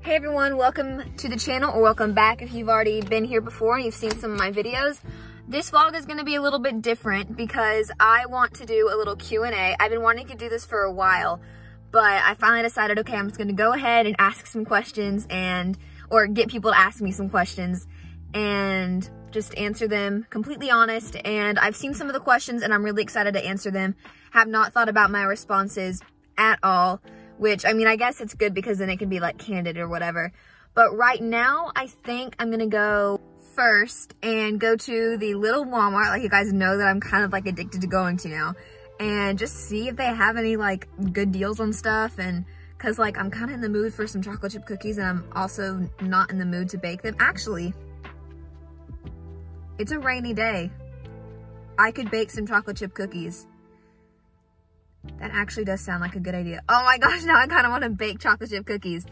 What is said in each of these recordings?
Hey everyone, welcome to the channel, or welcome back if you've already been here before and you've seen some of my videos. This vlog is going to be a little bit different because I want to do a little Q&A. I've been wanting to do this for a while, but I finally decided, okay, I'm just going to go ahead and ask some questions or get people to ask me some questions and just answer them completely honest. And I've seen some of the questions and I'm really excited to answer them. Have not thought about my responses at all. Which, I mean, I guess it's good because then it can be like candid or whatever. But right now, I think I'm gonna go first and go to the little Walmart, like you guys know that I'm kind of like addicted to going to now. And just see if they have any like good deals on stuff. And cause like I'm kind of in the mood for some chocolate chip cookies and I'm also not in the mood to bake them. Actually, it's a rainy day. I could bake some chocolate chip cookies. That actually does sound like a good idea. Oh my gosh, now I kind of want to bake chocolate chip cookies.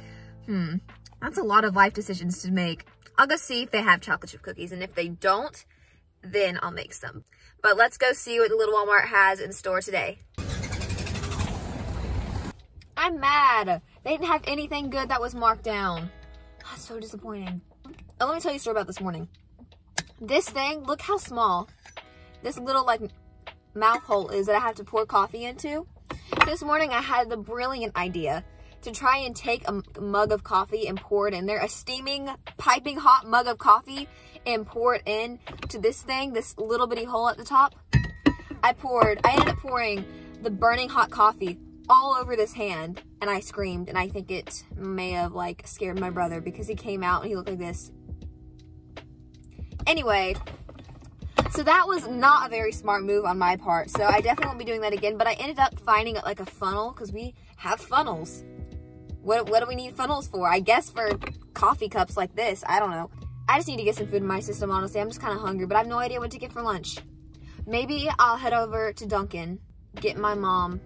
That's a lot of life decisions to make. I'll go see if they have chocolate chip cookies, and if they don't, then I'll make some. But let's go see what the little Walmart has in store today. I'm mad. They didn't have anything good that was marked down. That's so disappointing. Oh, let me tell you a story about this morning. This thing, look how small. This little like mouth hole is that I have to pour coffee into. This morning I had the brilliant idea to try and take a mug of coffee and pour it in there, a steaming, piping hot mug of coffee, and pour it in to this thing, this little bitty hole at the top. I ended up pouring the burning hot coffee all over this hand, and I screamed, and I think it may have like scared my brother because he came out and he looked like this. Anyway, so that was not a very smart move on my part. So I definitely won't be doing that again. But I ended up finding like a funnel because we have funnels. What do we need funnels for? I guess for coffee cups like this. I don't know. I just need to get some food in my system, honestly. I'm just kind of hungry, but I have no idea what to get for lunch. Maybe I'll head over to Dunkin, get my mom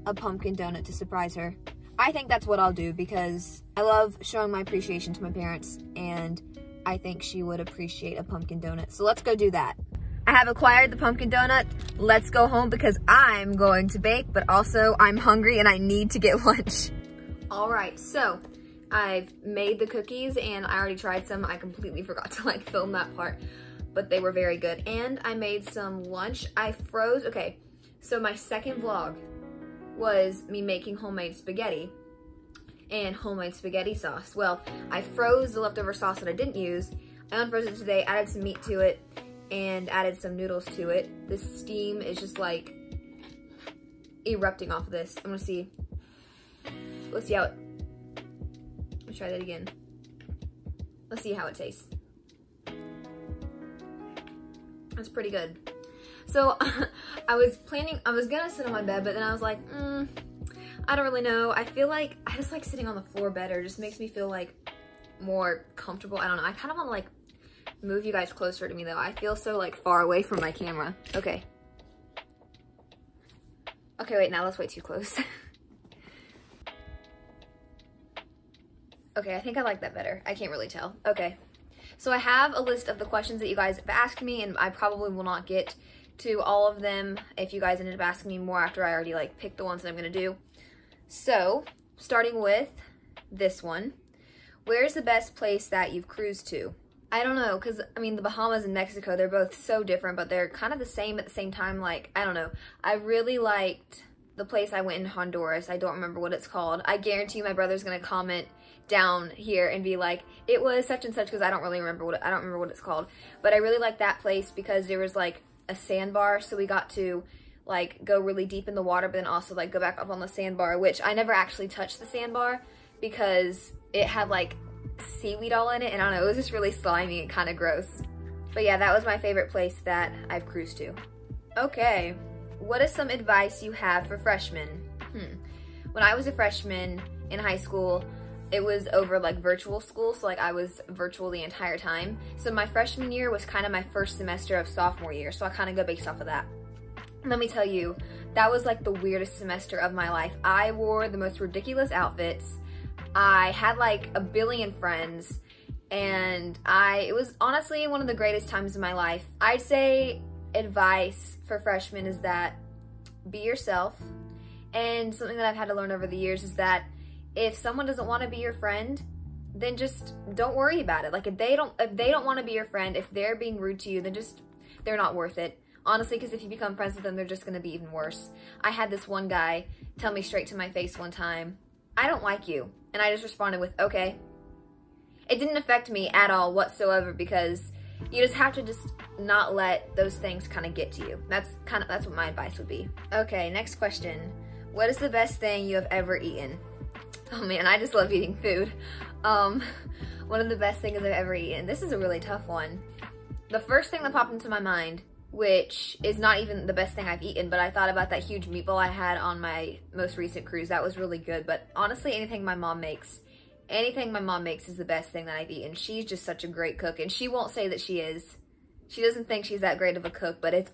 a pumpkin donut to surprise her. I think that's what I'll do because I love showing my appreciation to my parents, and I think she would appreciate a pumpkin donut. So let's go do that. I have acquired the pumpkin donut. Let's go home because I'm going to bake, but also I'm hungry and I need to get lunch. All right, so I've made the cookies and I already tried some. I completely forgot to like film that part, but they were very good. And I made some lunch. I froze, okay, so my second vlog was me making homemade spaghetti and homemade spaghetti sauce. Well, I froze the leftover sauce that I didn't use. I unfroze it today, added some meat to it, and added some noodles to it. This steam is just like erupting off of this. I'm gonna see. Let's see how it, let's try that again. Let's see how it tastes. That's pretty good. So I was gonna sit on my bed, but then I was like, I don't really know. I feel like I just like sitting on the floor better. It just makes me feel like more comfortable. I don't know. I kind of want to like move you guys closer to me though. I feel so like far away from my camera. Okay. Okay, wait, now let's way too close. Okay, I think I like that better. I can't really tell. Okay. So I have a list of the questions that you guys have asked me, and I probably will not get to all of them if you guys ended up asking me more after I already like picked the ones that I'm gonna do. So, starting with this one. Where's the best place that you've cruised to? I don't know, because, I mean, the Bahamas and Mexico, they're both so different, but they're kind of the same at the same time. Like, I don't know. I really liked the place I went in Honduras. I don't remember what it's called. I guarantee you my brother's going to comment down here and be like, it was such and such, because I don't remember what it's called. But I really liked that place because there was, like, a sandbar, so we got to, like, go really deep in the water, but then also, like, go back up on the sandbar, which I never actually touched the sandbar because it had, like, seaweed all in it, and I don't know, it was just really slimy and kind of gross. But yeah, that was my favorite place that I've cruised to. Okay, what is some advice you have for freshmen? When I was a freshman in high school, it was over like virtual school, so like I was virtual the entire time. So my freshman year was kind of my first semester of sophomore year, so I kind of go based off of that. Let me tell you, that was like the weirdest semester of my life. I wore the most ridiculous outfits. I had like a billion friends, and it was honestly one of the greatest times of my life. I'd say advice for freshmen is that be yourself. And something that I've had to learn over the years is that if someone doesn't want to be your friend, then just don't worry about it. Like if they don't want to be your friend, if they're being rude to you, then just, they're not worth it. Honestly, because if you become friends with them, they're just going to be even worse. I had this one guy tell me straight to my face one time, I don't like you. And I just responded with, okay. It didn't affect me at all whatsoever, because you just have to just not let those things kind of get to you. That's what my advice would be. Okay, next question. What is the best thing you have ever eaten? Oh man, I just love eating food. One of the best things I've ever eaten. This is a really tough one. The first thing that popped into my mind, which is not even the best thing I've eaten, but I thought about that huge meatball I had on my most recent cruise. That was really good, but honestly, anything my mom makes is the best thing that I've eaten. She's just such a great cook, and she won't say that she is. She doesn't think she's that great of a cook, but it's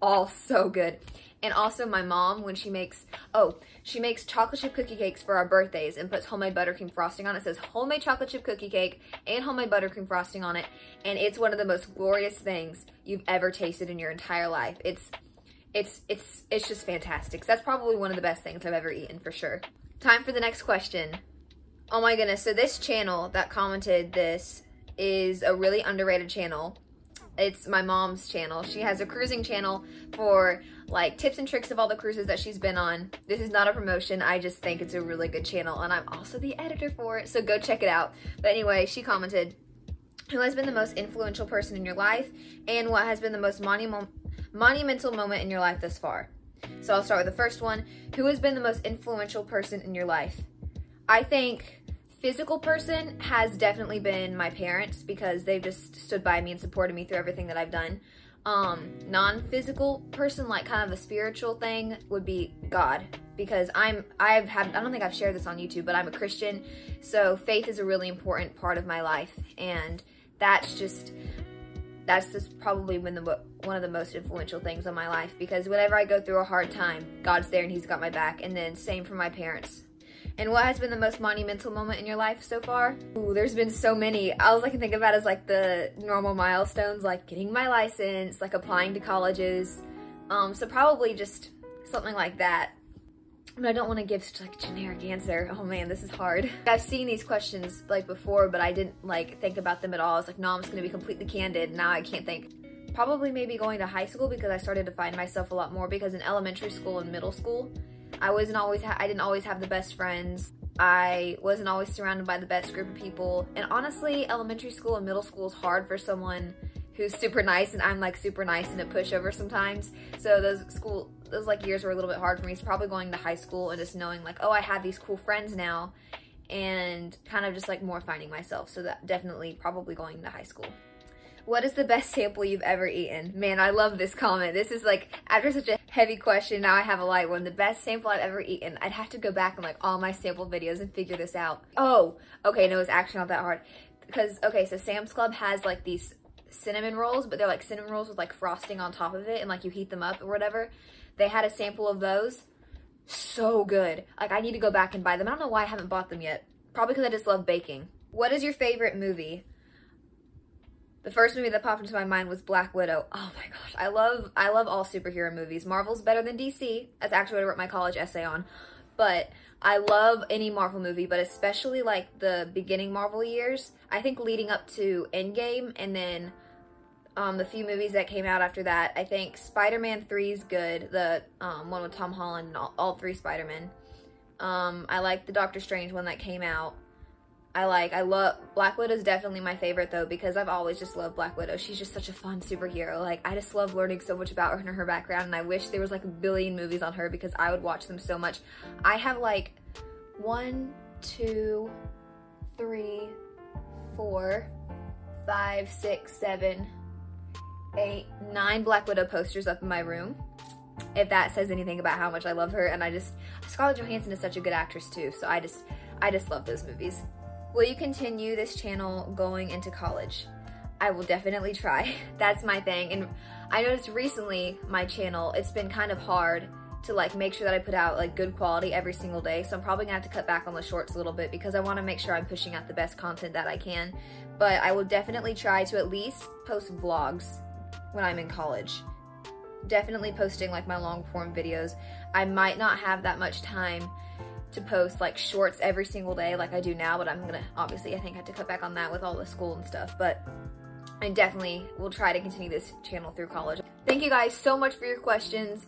all so good. And also my mom, when she makes chocolate chip cookie cakes for our birthdays and puts homemade buttercream frosting on it. It says homemade chocolate chip cookie cake and homemade buttercream frosting on it. And it's one of the most glorious things you've ever tasted in your entire life. It's just fantastic. So that's probably one of the best things I've ever eaten for sure. Time for the next question. Oh my goodness, so this channel that commented this is a really underrated channel. It's my mom's channel. She has a cruising channel for like tips and tricks of all the cruises that she's been on. This is not a promotion. I just think it's a really good channel, and I'm also the editor for it, so go check it out. But anyway, she commented, who has been the most influential person in your life, and what has been the most monumental moment in your life thus far? So I'll start with the first one. Who has been the most influential person in your life? I think physical person has definitely been my parents, because they've just stood by me and supported me through everything that I've done. Non-physical person, like kind of a spiritual thing, would be God, because I don't think I've shared this on YouTube, but I'm a Christian, so faith is a really important part of my life, and that's just probably been one of the most influential things in my life, because whenever I go through a hard time, God's there and he's got my back. And then same for my parents. And what has been the most monumental moment in your life so far? Ooh, there's been so many. All I can think about is like the normal milestones, like getting my license, like applying to colleges. So probably just something like that. But I don't want to give such like a generic answer. Oh man, this is hard. I've seen these questions like before, but I didn't like think about them at all. I was like, no, I'm just gonna be completely candid. Now I can't think. Probably maybe going to high school, because I started to find myself a lot more, because in elementary school and middle school, I didn't always have the best friends. I wasn't always surrounded by the best group of people. And honestly, elementary school and middle school is hard for someone who's super nice, and I'm like super nice and a pushover sometimes. So those like years were a little bit hard for me. So probably going to high school and just knowing like, oh, I have these cool friends now, and kind of just like more finding myself. So that definitely probably going to high school. What is the best sample you've ever eaten? Man, I love this comment. This is like, after such a heavy question, now I have a light one. The best sample I've ever eaten. I'd have to go back and like all my sample videos and figure this out. Oh, okay, no, it's actually not that hard. Because, okay, so Sam's Club has like these cinnamon rolls, but they're like cinnamon rolls with like frosting on top of it, and like you heat them up or whatever. They had a sample of those. So good. Like, I need to go back and buy them. I don't know why I haven't bought them yet. Probably because I just love baking. What is your favorite movie? The first movie that popped into my mind was Black Widow. Oh my gosh, I love all superhero movies. Marvel's better than DC. That's actually what I wrote my college essay on. But I love any Marvel movie, but especially like the beginning Marvel years. I think leading up to Endgame, and then the few movies that came out after that. I think Spider-Man 3 is good. The one with Tom Holland and all three Spider-Men. I like the Doctor Strange one that came out. I love Black Widow is definitely my favorite though, because I've always just loved Black Widow. She's just such a fun superhero. Like, I just love learning so much about her and her background, and I wish there was like a billion movies on her, because I would watch them so much. I have like 1, 2, 3, 4, 5, 6, 7, 8, 9 Black Widow posters up in my room, if that says anything about how much I love her. And Scarlett Johansson is such a good actress too, so I just love those movies. Will you continue this channel going into college? I will definitely try. That's my thing. And I noticed recently my channel, it's been kind of hard to like make sure that I put out like good quality every single day. So I'm probably gonna have to cut back on the shorts a little bit, because I want to make sure I'm pushing out the best content that I can. But I will definitely try to at least post vlogs when I'm in college. Definitely posting like my long form videos. I might not have that much time to post like shorts every single day like I do now, but I'm gonna obviously I think I have to cut back on that with all the school and stuff, but I definitely will try to continue this channel through college. Thank you guys so much for your questions.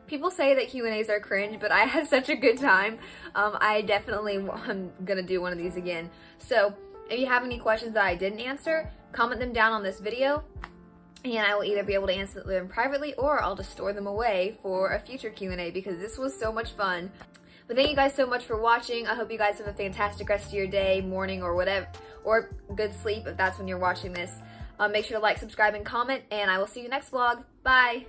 People say that Q&As are cringe, but I had such a good time. I definitely am gonna do one of these again. So if you have any questions that I didn't answer, comment them down on this video, and I will either be able to answer them privately or I'll just store them away for a future Q&A because this was so much fun. But thank you guys so much for watching. I hope you guys have a fantastic rest of your day, morning, or whatever, or good sleep if that's when you're watching this. Make sure to like, subscribe, and comment, and I will see you next vlog. Bye!